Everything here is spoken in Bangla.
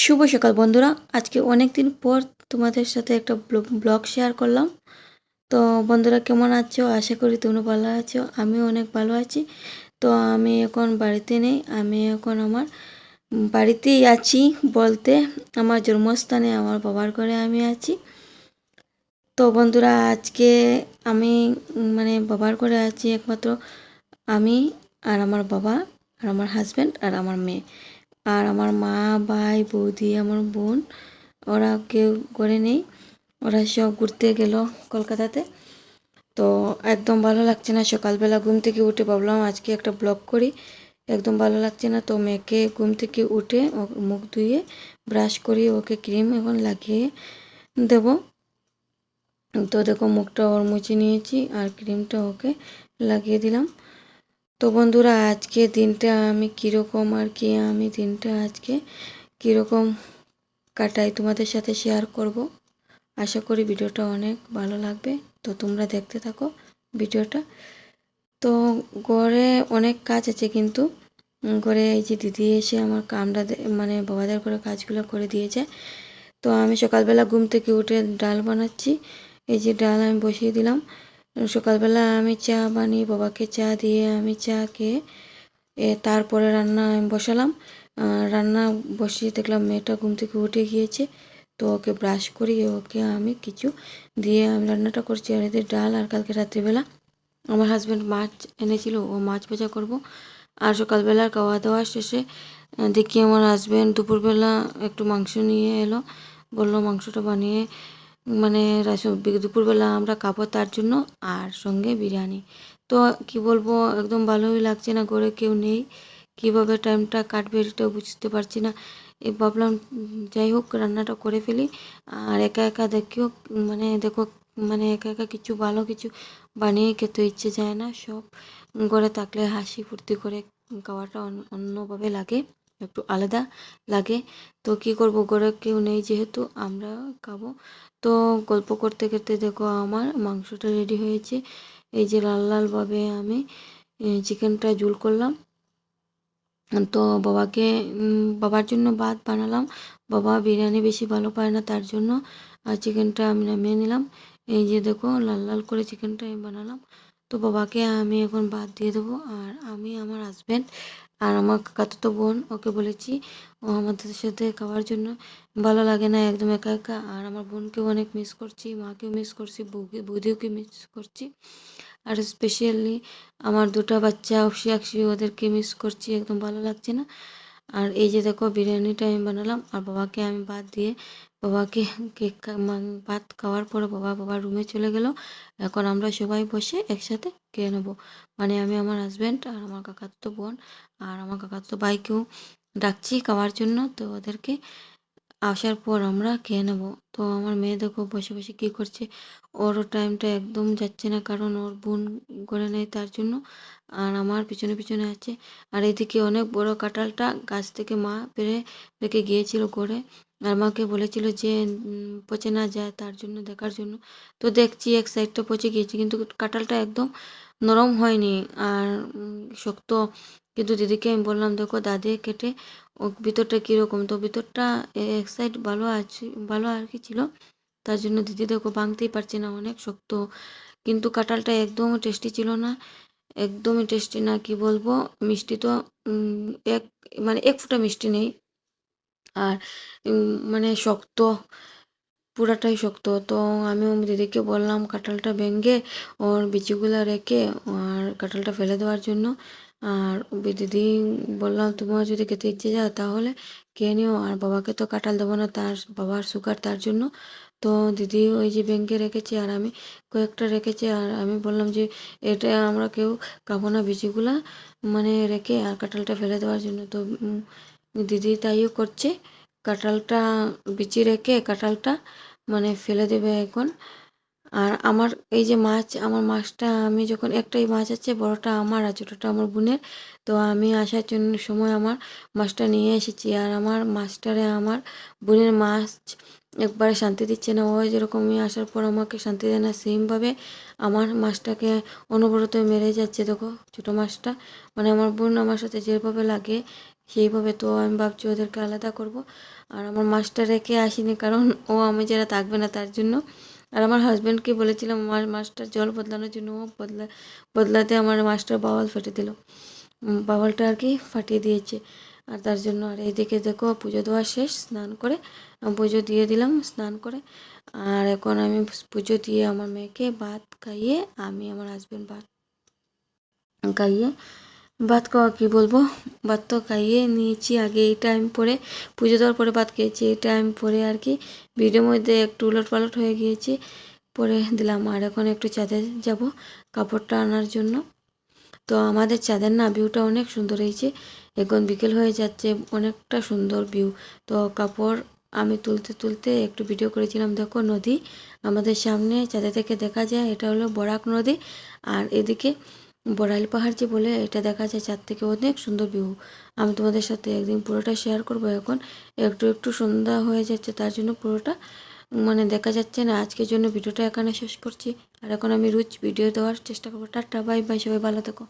শুভ সকাল বন্ধুরা, আজকে অনেক দিন পর তোমাদের সাথে একটা ব্লগ শেয়ার করলাম। তো বন্ধুরা কেমন আছো? আশা করি তোমরা ভালো আছো। আমিও অনেক ভালো আছি। তো আমি এখন বাড়িতে নেই, আমি এখন আমার বাড়িতেই আছি বলতে আমার জন্মস্থানে আমার বাবার ঘরে আমি আছি। তো বন্ধুরা আজকে আমি বাবার ঘরে আছি একমাত্র আমি আর আমার বাবা আর আমার হাজব্যান্ড আর আমার মেয়ে আর আমার মা, ভাই, বৌদি, আমার বোন, ওরা কেউ ঘরে নেই, ওরা সব ঘুরতে গেল কলকাতাতে। তো একদম ভালো লাগছে না, সকালবেলা ঘুম থেকে উঠে ভাবলাম আজকে একটা ব্লগ করি, একদম ভালো লাগছে না। তো মেয়েকে ঘুম থেকে উঠে মুখ ধুয়ে ব্রাশ করিয়ে ওকে ক্রিম এখন লাগিয়ে দেব। তো দেখো মুখটা ওর মুছে নিয়েছি আর ক্রিমটা ওকে লাগিয়ে দিলাম। তো বন্ধুরা আজকে দিনটা আমি কীরকম আমি দিনটা আজকে কীরকম কাটাই তোমাদের সাথে শেয়ার করব। আশা করি ভিডিওটা অনেক ভালো লাগবে, তো তোমরা দেখতে থাকো ভিডিওটা। তো ঘরে অনেক কাজ আছে, কিন্তু ঘরে এই যে দিদি এসে আমার কামটা বাবাদের করে কাজগুলো করে দিয়েছে। তো আমি সকালবেলা ঘুম থেকে উঠে ডাল বানাচ্ছি, এই যে ডাল আমি বসিয়ে দিলাম। সকালবেলা আমি চা বানিয়ে বাবাকে চা দিয়ে আমি চা খেয়ে তারপরে রান্না আমি বসালাম। রান্না বসিয়ে দেখলাম মেয়েটা ঘুম থেকে উঠে গিয়েছে, তো ওকে ব্রাশ করিয়ে ওকে আমি কিছু দিয়ে আমি রান্নাটা করছি। আর এদের ডাল, আর কালকে রাত্রিবেলা আমার হাজব্যান্ড মাছ এনেছিল, ও মাছ ভাজা করব। আর সকালবেলার খাওয়া দাওয়া শেষে দেখি আমার হাজব্যান্ড দুপুরবেলা একটু মাংস নিয়ে এলো, বললো মাংসটা বানিয়ে দুপুরবেলা আমরা খাবো তার জন্য, আর সঙ্গে বিরিয়ানি। তো কি বলবো, একদম ভালোই লাগছে না, ঘরে কেউ নেই, কিভাবে টাইমটা কাটবে এটাও বুঝতে পারছি না। ভাবলাম যাই হোক রান্নাটা করে ফেলি। আর একা একা দেখো একা একা কিছু ভালো কিছু বানিয়ে খেতে ইচ্ছে যায় না, সব ঘরে থাকলে হাসি ফুর্তি করে খাওয়াটা অন্যভাবে লাগে। একটু আলাদা লাগে। তো কি করব, ঘরে কেউ নেই যেহেতু আমরা খাবো। তো গল্প করতে করতে দেখো আমার মাংসটা রেডি হয়েছে। এই যে লাল লালভাবে আমি চিকেনটা ঝোল করলাম। তো বাবার জন্য ভাত বানালাম। বাবা বিরিয়ানি বেশি ভালো পায় না, তার জন্য চিকেনটা আমি নামিয়ে নিলাম। এই যে দেখো লাল লাল করে চিকেনটা আমি বানালাম। তো বাবাকে আমি এখন ভাত দিয়ে দেবো। আর আমি আমার হাজব্যান্ড আর আমার কাকাতুতো বোন, ওকে বলেছি ও আমাদের সাথে খাওয়ার জন্য। ভালো লাগে না একদম একা একা। আর আমার বোনকেও অনেক মিস করছি, মাকেও মিস করছি, বৌদিওকে মিস করছি। আর স্পেশালি আমার দুটো বাচ্চা অক্সি আকসি, ওদেরকে মিস করছি, একদম ভালো লাগছে না। আর এই যে দেখো বিরিয়ানিটা আমি বানালাম আর বাবাকে আমি ভাত দিয়ে বাবাকে ভাত খাওয়ার পরে বাবার রুমে চলে গেল। এখন আমরা সবাই বসে একসাথে খেয়ে নেবো। মানে আমি, আমার হাজব্যান্ড আর আমার কাকাতো বোন আর আমার কাকাতো ভাইকেও ডাকছি খাওয়ার জন্য। তো ওদেরকে আসার পর আমরা খেয়ে নেব। তো আমার মেয়ে দেখো বসে বসে কী করছে, ওরও টাইমটা একদম যাচ্ছে না, কারণ ওর বোন করে নেই তার জন্য। আর আমার পিছনে পিছনে আছে। আর এদিকে অনেক বড় কাঁঠালটা গাছ থেকে মা পেড়ে রেখে গিয়েছিল করে। আর মাকে বলেছিল যে পচে না যায় তার জন্য, দেখার জন্য। তো দেখছি এক সাইডটা পচে গিয়েছে, কিন্তু কাঁঠালটা একদম নরম হয়নি আর শক্ত। কিন্তু দিদিকে আমি বললাম দেখো দাদি কেটে ও ভিতরটা কীরকম। তো ভিতরটা এক সাইড ভালো আছে, ভালো আর কি ছিল, তার জন্য দিদি দেখো ভাঙতেই পারছে না, অনেক শক্ত। কিন্তু কাঁঠালটা একদম টেস্টি ছিল না, একদমই টেস্টি না, কি বলবো। মিষ্টি তো এক মানে এক ফোঁটা মিষ্টি নেই। আর মানে শক্ত, পুরাটাই শক্ত। তো আমি দিদিকে বললাম কাঁঠালটা ভেঙে ওর বিচিগুলা রেখে আর কাঁঠালটা ফেলে দেওয়ার জন্য। আর দিদি বললাম তোমার যদি খেতে ইচ্ছে যায় তাহলে খেয়ে নিও, আর বাবাকে তো কাঁঠাল দেবো না, তার বাবার সুগার, তার জন্য। তো দিদি ওই যে ভেঙে রেখেছে আর আমি কয়েকটা রেখেছি। আর আমি বললাম যে এটা আমরা কেউ খাবো না বিচিগুলা মানে রেখে, আর কাঁঠালটা ফেলে দেওয়ার জন্য। তো দিদি তাইও করছে, কাঁঠালটা বিচি রেখে কাঁঠালটা মানে ফেলে দেবে এখন। আর আমার এই যে মাছ, আমার মাছটা আমি যখন, একটাই মাছ আছে, বড়টা আমার আর ছোটোটা আমার বোনের। তো আমি আসার জন্য সময় আমার মাছটা নিয়ে এসেছি। আর আমার মাছটারে আমার বোনের মাছ একবারে শান্তি দিচ্ছে না। ওই যেরকমই আসার পর আমাকে শান্তি দেয় না, সেমভাবে আমার মাছটাকে অনবরত মেরে যাচ্ছে। দেখো ছোটো মাছটা, মানে আমার বোন আমার সাথে যেভাবে লাগে সেইভাবে। তো আমি ভাবছি ওদেরকে আলাদা করব। আর আমার মাছটা রেখে আসিনি, কারণ ও আমি যারা থাকবে না তার জন্য। আর আমার হাজব্যান্ডকে বলেছিলাম আমার মাছটার জল বদলানোর জন্য, ও বদলাতে আমার মাছটার বাওয়াল ফেটে দিল, বাওয়ালটা আর কি ফাটিয়ে দিয়েছে। আর তার জন্য। আর এইদিকে দেখো পুজো দেওয়া শেষ, স্নান করে পুজো দিয়ে দিলাম স্নান করে। আর এখন আমি পুজো দিয়ে আমার মেয়েকে ভাত খাইয়ে, আমি আমার হাজব্যান্ড ভাত খাইয়ে, ভাত খাওয়া কী বলবো, ভাত তো খাইয়ে নিয়েছি আগে। এই টাইম পরে পুজো দেওয়ার পরে ভাত খেয়েছি, এই টাইম পরে আর কি ভিডিওর মধ্যে একটু উলট পালট হয়ে গিয়েছি, পরে দিলাম। আর এখন একটু ছাদে যাব কাপড়টা আনার জন্য। তো আমাদের ছাদের না ভিউটা অনেক সুন্দর হয়েছে, এখন বিকেল হয়ে যাচ্ছে, অনেকটা সুন্দর ভিউ। তো কাপড় আমি তুলতে তুলতে একটু ভিডিও করেছিলাম। দেখো নদী আমাদের সামনে ছাদে থেকে দেখা যায়, এটা হলো বরাক নদী। আর এদিকে বড়াইল পাহাড় যে বলে, এটা দেখা যায় ছাদ থেকে, অনেক সুন্দর ভিউ। আমি তোমাদের সাথে একদিন পুরোটা শেয়ার করব। এখন একটু একটু সন্ধ্যা হয়ে যাচ্ছে, তার জন্য পুরোটা মানে দেখা যাচ্ছে না। আজকের জন্য ভিডিওটা এখানে শেষ করছি। আর এখন আমি রোজ ভিডিও দেওয়ার চেষ্টা করবো। টাটা, বাই বাই, সবাই ভালো থেকো।